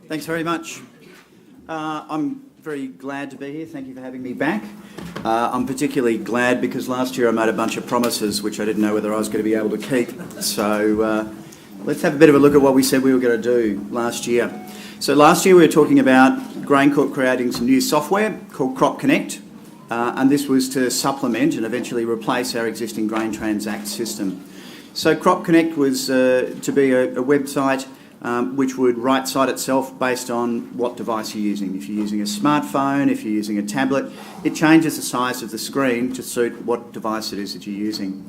Thanks very much. I'm very glad to be here. Thank you for having me back. I'm particularly glad because last year I made a bunch of promises which I didn't know whether I was going to be able to keep. So let's have a bit of a look at what we said we were going to do last year. So last year we were talking about GrainCorp creating some new software called CropConnect, and this was to supplement and eventually replace our existing Grain Transact system. So CropConnect was to be a website which would right-side itself based on what device you're using. If you're using a smartphone, if you're using a tablet, it changes the size of the screen to suit what device it is that you're using.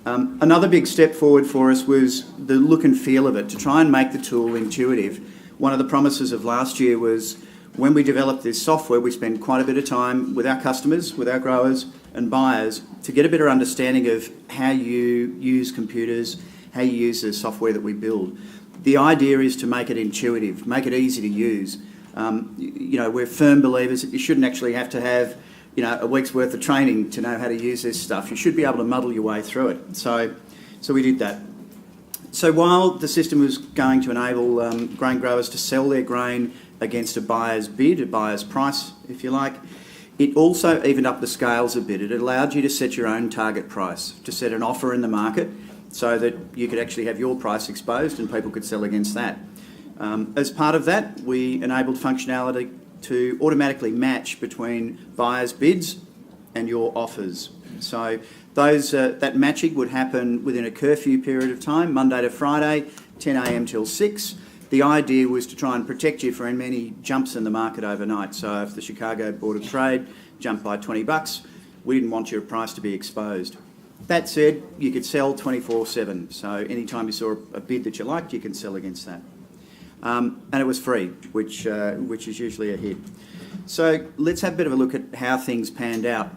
Another big step forward for us was the look and feel of it, to try and make the tool intuitive. One of the promises of last year was when we developed this software, we spent quite a bit of time with our customers, with our growers and buyers to get a better understanding of how you use computers, how you use the software that we build. The idea is to make it intuitive, make it easy to use. We're firm believers that you shouldn't actually have to have, a week's worth of training to know how to use this stuff. You should be able to muddle your way through it. So we did that. So while the system was going to enable grain growers to sell their grain against a buyer's bid, a buyer's price, if you like, it also evened up the scales a bit. It allowed you to set your own target price, to set an offer in the market so that you could actually have your price exposed and people could sell against that. As part of that, we enabled functionality to automatically match between buyers' bids and your offers. So that matching would happen within a curfew period of time, Monday to Friday, 10 a.m. till 6. The idea was to try and protect you from any jumps in the market overnight. So if the Chicago Board of Trade jumped by $20, we didn't want your price to be exposed. That said, you could sell 24/7. So anytime you saw a bid that you liked, you can sell against that. And it was free, which is usually a hit. So let's have a bit of a look at how things panned out.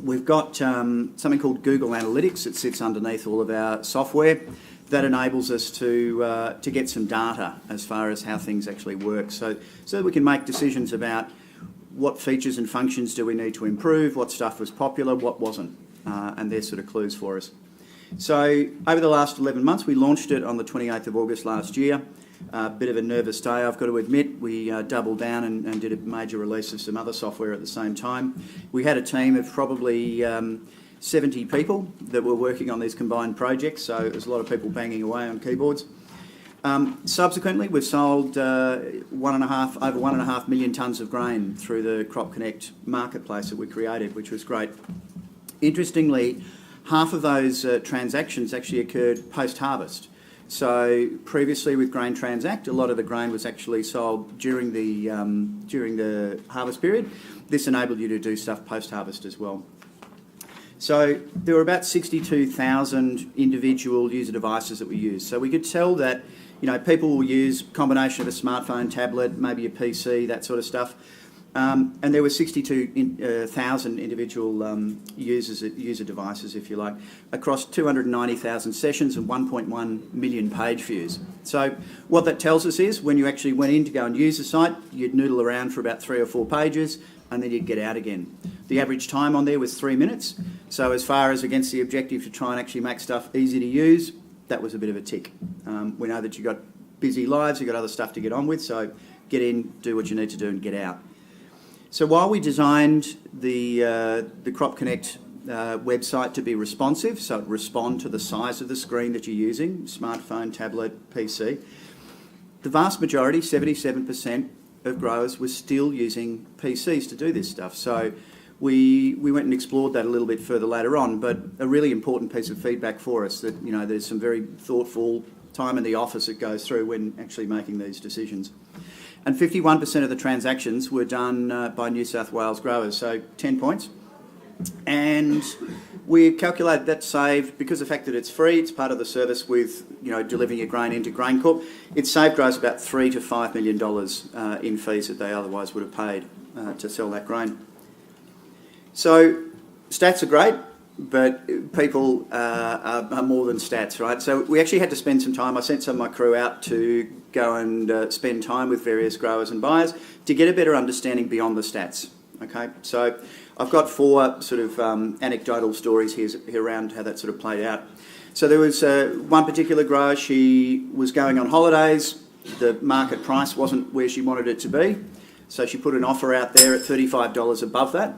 We've got something called Google Analytics that sits underneath all of our software that enables us to get some data as far as how things actually work. So that we can make decisions about what features and functions do we need to improve, what stuff was popular, what wasn't. And they're sort of clues for us. So over the last 11 months, we launched it on the 28th of August last year. A bit of a nervous day, I've got to admit. We doubled down and did a major release of some other software at the same time. We had a team of probably 70 people that were working on these combined projects, so there's a lot of people banging away on keyboards. Subsequently, we've sold over 1.5 million tonnes of grain through the CropConnect marketplace that we created, which was great. Interestingly, half of those transactions actually occurred post-harvest. So previously with Grain Transact, a lot of the grain was actually sold during the harvest period. This enabled you to do stuff post-harvest as well. So there were about 62,000 individual user devices that we used. So we could tell that people will use a combination of a smartphone, tablet, maybe a PC, that sort of stuff. And there were 62,000 individual user devices, if you like, across 290,000 sessions and 1.1 million page views. So what that tells us is when you actually went in to go and use the site, you'd noodle around for about 3 or 4 pages and then you'd get out again. The average time on there was 3 minutes. So as far as against the objective to try and actually make stuff easy to use, that was a bit of a tick. We know that you've got busy lives, you've got other stuff to get on with, so get in, do what you need to do and get out. So while we designed the CropConnect website to be responsive, so it respond to the size of the screen that you're using, smartphone, tablet, PC, the vast majority, 77% of growers were still using PCs to do this stuff. So we went and explored that a little bit further later on, but a really important piece of feedback for us that, there's some very thoughtful time in the office that goes through when actually making these decisions. And 51% of the transactions were done by New South Wales growers, so 10 points. And we calculated that saved, because of the fact that it's free, it's part of the service with delivering your grain into GrainCorp, it saved growers about $3 to $5 million in fees that they otherwise would have paid to sell that grain. So stats are great, but people are more than stats, right? So we actually had to spend some time. I sent some of my crew out to go and spend time with various growers and buyers to get a better understanding beyond the stats, okay? So I've got 4 sort of anecdotal stories here around how that sort of played out. So there was one particular grower, she was going on holidays. the market price wasn't where she wanted it to be, so she put an offer out there at $35 above that.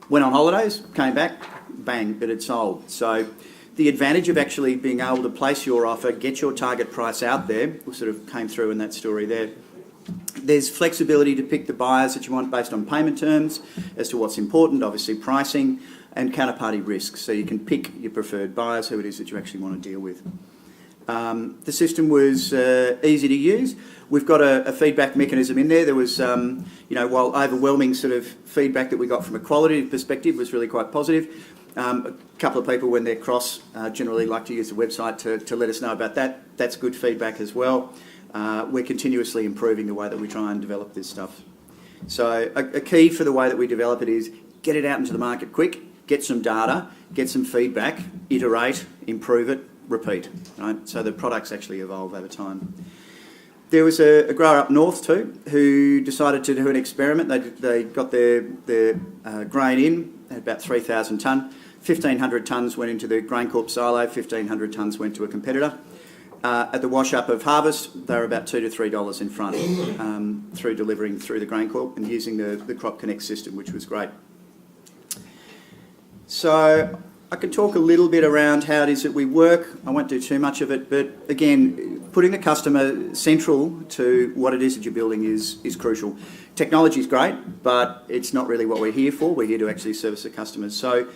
Went on holidays, came back, bang, it had sold. So the advantage of actually being able to place your offer, get your target price out there, sort of came through in that story there. There's flexibility to pick the buyers that you want based on payment terms as to what's important, obviously pricing and counterparty risks. So you can pick your preferred buyers, who it is that you actually want to deal with. The system was easy to use. We've got a feedback mechanism in there. There was, while overwhelming sort of feedback that we got from a qualitative perspective was really quite positive, a couple of people, when they're cross, generally like to use the website to let us know about that. That's good feedback as well. We're continuously improving the way that we try and develop this stuff. So a key for the way that we develop it is get it out into the market quick, get some data, get some feedback, iterate, improve it, repeat. Right? So the products actually evolve over time. There was a grower up north too who decided to do an experiment. They got their grain in at about 3,000 tonne. 1,500 tonnes went into the GrainCorp silo, 1,500 tonnes went to a competitor. At the wash-up of harvest, they were about $2 to $3 in front through delivering through the GrainCorp and using the CropConnect system, which was great. So I can talk a little bit around how it is that we work. I won't do too much of it, but again, putting the customer central to what it is that you're building is crucial. Technology is great, but it's not really what we're here for. We're here to actually service the customers. So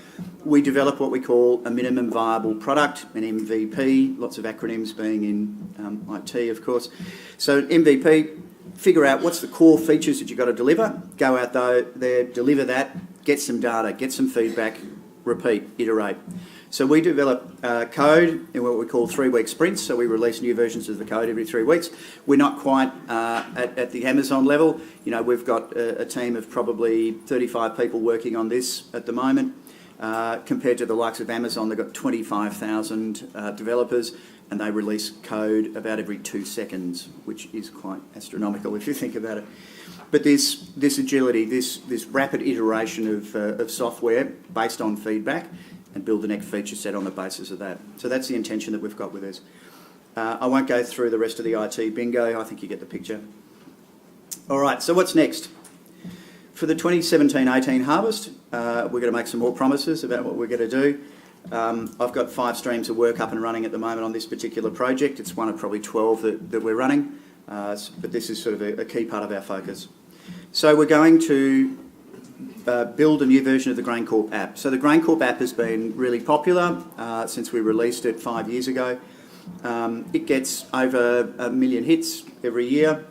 we develop what we call a minimum viable product, an MVP, lots of acronyms being in IT, of course. So MVP, figure out what's the core features that you've got to deliver, go out there, deliver that, get some data, get some feedback, repeat, iterate. So we develop code in what we call 3-week sprints, so we release new versions of the code every 3 weeks. We're not quite at the Amazon level. You know, we've got a team of probably 35 people working on this at the moment. Compared to the likes of Amazon, they've got 25,000 developers, and they release code about every 2 seconds, which is quite astronomical if you think about it. But this agility, this rapid iteration of software based on feedback, and build the next feature set on the basis of that. So that's the intention that we've got with this. I won't go through the rest of the IT bingo. I think you get the picture. All right, so what's next? For the 2017-18 harvest, we're going to make some more promises about what we're going to do. I've got 5 streams of work up and running at the moment on this particular project. It's one of probably 12 that we're running, but this is sort of a key part of our focus. So we're going to build a new version of the GrainCorp app. So the GrainCorp app has been really popular since we released it 5 years ago. It gets over 1 million hits every year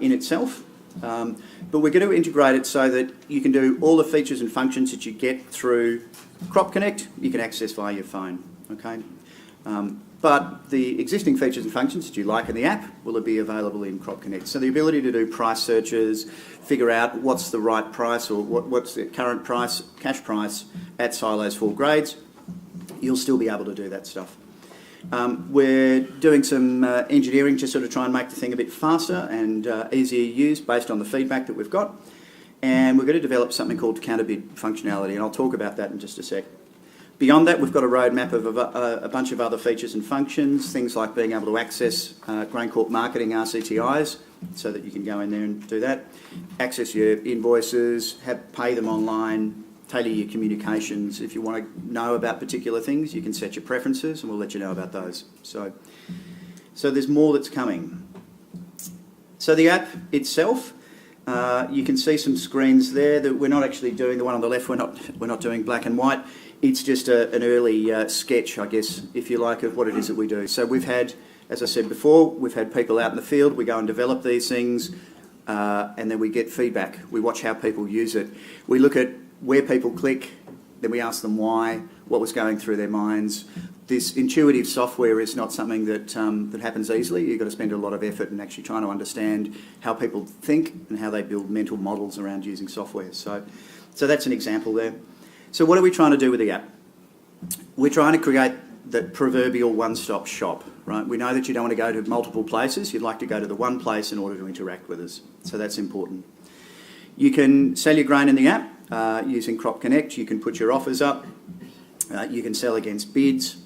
in itself. But we're going to integrate it so that you can do all the features and functions that you get through CropConnect, you can access via your phone. Okay. But the existing features and functions that you like in the app will be available in CropConnect. So the ability to do price searches, figure out what's the right price or what's the current price, cash price at silos for grades, you'll still be able to do that stuff. We're doing some engineering to sort of try and make the thing a bit faster and easier to use based on the feedback that we've got. And we're going to develop something called counterbid functionality, and I'll talk about that in just a sec. Beyond that, we've got a roadmap of a bunch of other features and functions, things like being able to access GrainCorp marketing RCTIs, so that you can go in there and do that, access your invoices, pay them online, tailor your communications. If you want to know about particular things, you can set your preferences and we'll let you know about those. So there's more that's coming. So the app itself, you can see some screens there that we're not actually doing. The one on the left, we're not doing black and white. It's just an early sketch, I guess, if you like, of what it is that we do. So we've had, as I said before, we've had people out in the field. We go and develop these things, and then we get feedback. We watch how people use it. We look at where people click, then we ask them why, what was going through their minds. This intuitive software is not something that happens easily. You've got to spend a lot of effort in actually trying to understand how people think and how they build mental models around using software. So that's an example there. So what are we trying to do with the app? We're trying to create the proverbial one-stop shop, right? We know that you don't want to go to multiple places. You'd like to go to the one place in order to interact with us. So that's important. You can sell your grain in the app using CropConnect. You can put your offers up. You can sell against bids.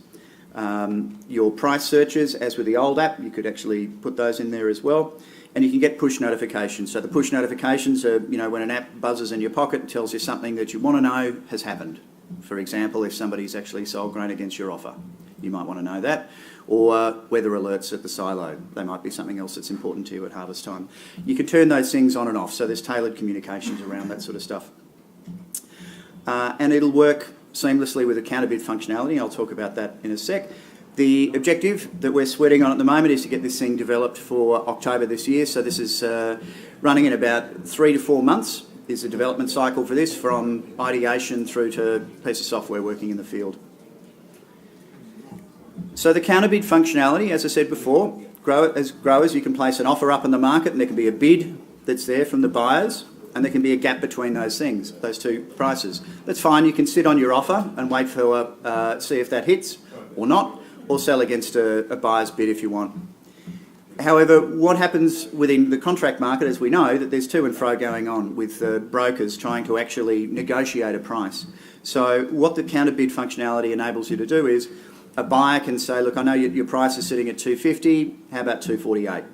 Your price searches, as with the old app, you could actually put those in there as well. And you can get push notifications. So the push notifications are, when an app buzzes in your pocket and tells you something that you want to know has happened. For example, if somebody's actually sold grain against your offer, you might want to know that. Or weather alerts at the silo. They might be something else that's important to you at harvest time. You can turn those things on and off, so there's tailored communications around that sort of stuff. And it'll work seamlessly with a counter bid functionality. I'll talk about that in a sec. The objective that we're sweating on at the moment is to get this thing developed for October this year. So this is running in about 3 to 4 months is the development cycle for this, from ideation through to a piece of software working in the field. So the counter bid functionality, as I said before, as growers you can place an offer up in the market and there can be a bid that's there from the buyers, and there can be a gap between those things, those two prices. That's fine, you can sit on your offer and wait for see if that hits or not, or sell against a buyer's bid if you want. However, what happens within the contract market, as we know, that there's to and fro going on with brokers trying to actually negotiate a price. So what the counter bid functionality enables you to do is a buyer can say, look, I know your price is sitting at $250, how about $248?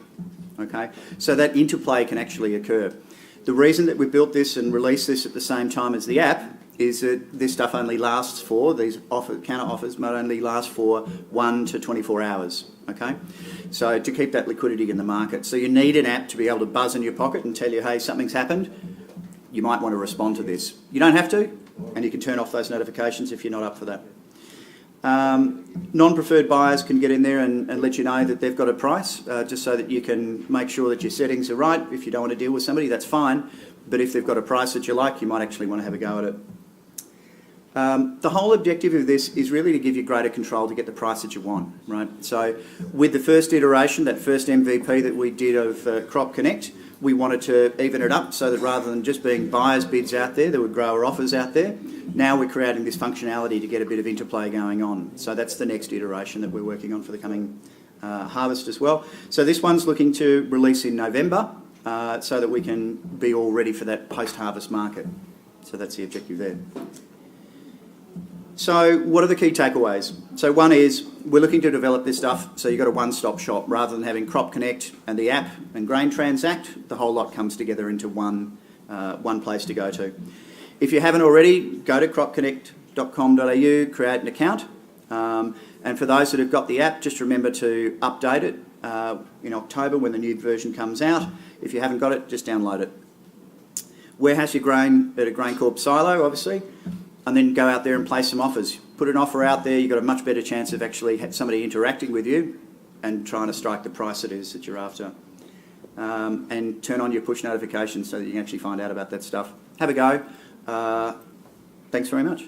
Okay, so that interplay can actually occur. The reason that we built this and released this at the same time as the app is that this stuff only lasts for, these counter offers might only last for 1 to 24 hours, okay? So to keep that liquidity in the market. So you need an app to be able to buzz in your pocket and tell you, hey, something's happened, you might want to respond to this. You don't have to, and you can turn off those notifications if you're not up for that. Non-preferred buyers can get in there and let you know that they've got a price, just so that you can make sure that your settings are right. If you don't want to deal with somebody, that's fine. But if they've got a price that you like, you might actually want to have a go at it. The whole objective of this is really to give you greater control to get the price that you want, right? So with the first iteration, that first MVP that we did of CropConnect, we wanted to even it up so that rather than just being buyers' bids out there were grower offers out there. Now we're creating this functionality to get a bit of interplay going on. So that's the next iteration that we're working on for the coming harvest as well. So this one's looking to release in November so that we can be all ready for that post-harvest market. So that's the objective there. So what are the key takeaways? So one is we're looking to develop this stuff so you've got a one-stop shop. Rather than having CropConnect and the app and Grain Transact, the whole lot comes together into one place to go to. If you haven't already, go to cropconnect.com.au, create an account. And for those that have got the app, just remember to update it in October when the new version comes out. If you haven't got it, just download it. Warehouse your grain at a GrainCorp silo, obviously, and then go out there and place some offers. Put an offer out there, you've got a much better chance of actually somebody interacting with you and trying to strike the price it is that you're after. And turn on your push notifications so that you can actually find out about that stuff. Have a go. Thanks very much.